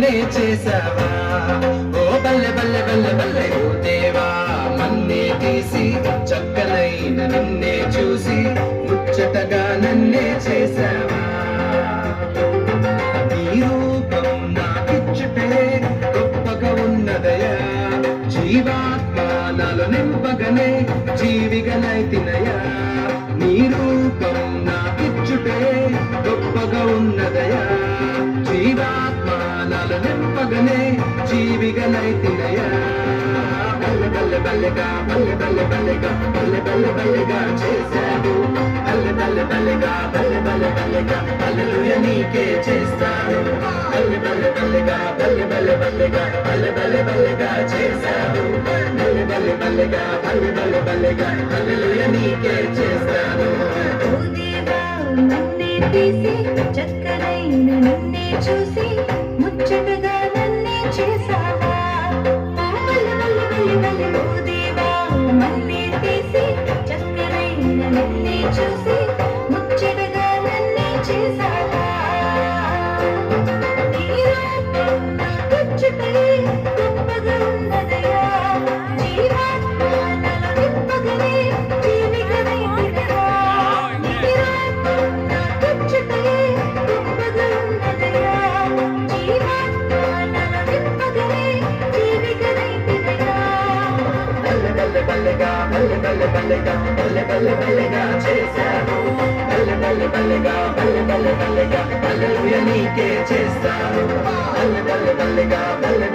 నన్నే చేసావా ఓ బల్లె బల్లె బల్లె బల్లె ఓ దేవా మన్నే తీసి చక్కనైన నిన్నే చూసి ముచ్చటగా నన్నే చేసావా నీ రూపం నాకిచ్చుటే గొప్పగా ఉన్నదయా జీవాత్మ నాలో నింపగనే జీవిగనైతినయా నీ రూపం నాకిచ్చుటే గొప్పగా ఉన్నదయా జీవాత్మ నాలో నింపగనే జీవిగనైతినయా బల్లె బల్లె బల్లెగా బల్లె బల్లె బల్లెగా బల్లె బల్లె బల్లెగా చేశాడు బల్లె బల్లె బల్లెగా బల్లె బల్లె బల్లెగా హల్లెలూయా నీకే చేస్తాను బల్లె బల్లె బల్లెగా బల్లె బల్లె బల్లెగా బల్లె బల్లె బల్లెగా చేశాడు బల్లె బల్లె బల్లెగా బల్లె బల్లె బల్లెగా హల్లెలూయా నీకే చేస్తాను ఓ దేవా నన్నే తీసి చక్కనైన నిన్నే చూసి ముచ్చటగా నన్నే చేసావా ఓ దేవా నన్నే తీసి చక్కనైన నిన్నే చూసి ముచ్చటగా నన్నే చేసావా నీ రూపం నాకిచ్చుటే గొప్పగా ఉన్నదయా జీవాత్మ నాలో నింపగనే జీవిగనైతినయా నీ రూపం నాకిచ్చుటే గొప్పగా ఉన్నదయా జీవాత్మ నాలో నింపగనే జీవిగనైతినయా బల్లె బల్లె బల్లెగా బల్లె బల్లె బల్లెగా బల్లె బల్లె బల్లెగా చేశాను బల్లె బల్లె బల్లెగా బల్లె బల్లె బల్లెగా హల్లెలూయా నీకే చేస్తాను బల్లె బల్లె బల్లెగా బల్లె